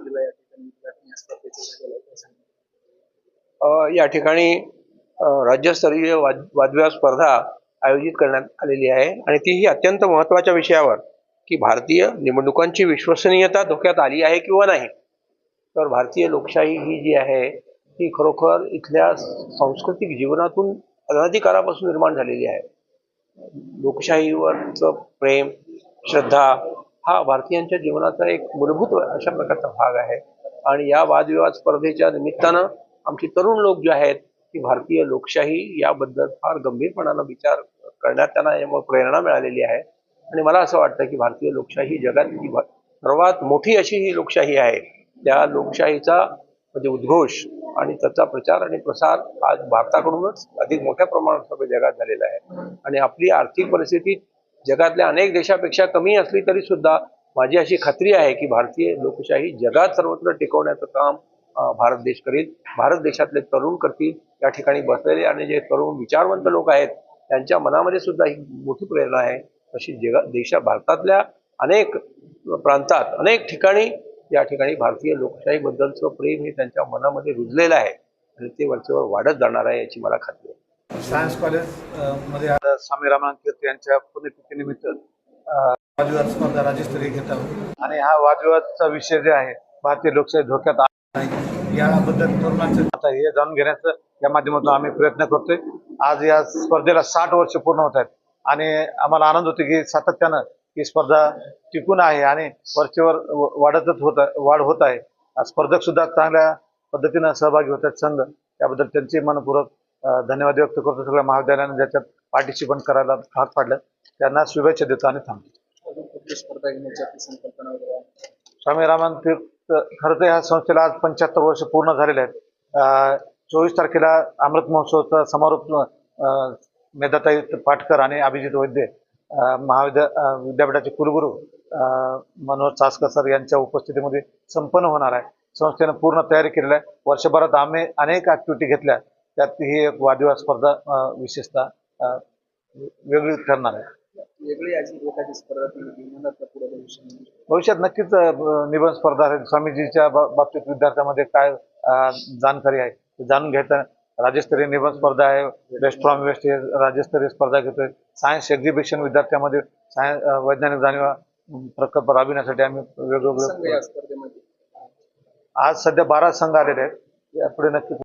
झालेला या ठिकाणी विद्यार्थी या स्पर्धेचा झालेला आहे, काय सांगाल? या ठिकाणी राज्यस्तरीय वादविवाद स्पर्धा आयोजित करण्यात आलेली आहे आणि तीही अत्यंत महत्त्वाच्या विषयावर की भारतीय निवडणुकांची विश्वसनीयता धोक्यात आली आहे किंवा नाही. तर भारतीय लोकशाही ही जी आहे ती खरोखर इथल्या सांस्कृतिक जीवनातून अनाधिकारापासून निर्माण झालेली आहे. लोकशाहीवरचं प्रेम, श्रद्धा हा भारतीयांच्या जीवनाचा एक मूलभूत अशा प्रकारचा भाग आहे आणि या वादविवाद स्पर्धेच्या निमित्तानं आमची तरुण लोक जे आहेत की भारतीय लोकशाही याबद्दल फार गंभीरपणानं विचार करण्यात त्यांना यामुळे प्रेरणा मिळालेली आहे आणि मला असं वाटतं की भारतीय लोकशाही जगातली सर्वात मोठी अशी ही लोकशाही आहे. त्या लोकशाहीचा म्हणजे उद्घोष आणि त्याचा प्रचार आणि प्रसार आज भारताकडूनच अधिक मोठ्या प्रमाणात सगळं जगात झालेला आहे आणि आपली आर्थिक परिस्थिती जगातल्या अनेक देशापेक्षा कमी असली तरी सुद्धा माझी अशी खात्री आहे की भारतीय लोकशाही जगात सर्वत्र टिकवण्याचं काम भारत देश करेल, भारत देशातले तरुण करतील. या ठिकाणी बसलेले आणि जे तरुण विचारवंत लोक आहेत त्यांच्या मनामध्ये सुद्धा ही मोठी प्रेरणा आहे. तशी भारतातल्या अनेक प्रांतात अनेक ठिकाणी या ठिकाणी भारतीय लोकशाहीबद्दलचं प्रेम हे त्यांच्या मनामध्ये रुजलेलं आहे आणि ते वरचेवर वाढत जाणार आहे याची मला खात्री आहे. सायन्स कॉलेज मध्ये स्वामी रामानंद तीर्थ यांच्या पुण्यतिथीनिमित्त वादविवाद स्पर्धा राज्यस्तरीय घेत आहोत आणि हा वादविवादचा विषय जे आहे भारतीय लोकशाही धोक्यात आहे याबद्दल तरुणांचे आता हे जाणून घेण्याचं या माध्यमातून आम्ही प्रयत्न करतोय. आज या स्पर्धेला 60 वर्ष पूर्ण होत आहेत आणि आम्हाला आनंद होतो की सातत्यानं ही स्पर्धा टिकून आहे आणि वरचेवर वाढ होत आहे. स्पर्धक सुद्धा चांगल्या पद्धतीनं सहभागी होत आहेत संघ, त्याबद्दल त्यांचे मनपूर्वक धन्यवाद व्यक्त करतो. सगळ्या महाविद्यालयाने ज्याच्यात पार्टिसिपेट करायला भाग पाडलं त्यांना शुभेच्छा देतो आणि थांबतो. स्पर्धा घेण्याची आपली संकल्पना वगैरे आहे? स्वामी रामानंद तीर्थ खरं तर ह्या संस्थेला आज 75 वर्ष पूर्ण झालेले आहेत. 24 तारखेला अमृत महोत्सवाचा समारोप मेधाताई पाटकर आणि अभिजित वैद्य विद्यापीठाचे कुलगुरू मनोहर चासकर सर यांच्या उपस्थितीमध्ये संपन्न होणार आहे. संस्थेनं पूर्ण तयारी केलेली आहे. वर्षभरात आम्ही अनेक ऍक्टिव्हिटी घेतल्या, त्यात ही एक वादविवाद स्पर्धा विशेषतः वेगळी ठरणार आहे. वेगळी अशी एखादी स्पर्धा भविष्यात नक्कीच निबंध स्पर्धा आहे. स्वामीजीच्या बाबतीत विद्यार्थ्यांमध्ये काय जाणकारी आहे ते जाणून घ्यायचं. राज्यस्तरीय निबंध स्पर्धा आहे, बेस्ट फ्रॉम वेस्ट राज्यस्तरीय स्पर्धा घेतोय. सायन्स एक्झिबिशन विद्यार्थ्यामध्ये वैज्ञानिक जाणीवा प्रकल्प राबविण्यासाठी आम्ही वेगवेगळे स्पर्धेमध्ये आज सध्या 12 संघ आलेले आहेत. यापुढे नक्की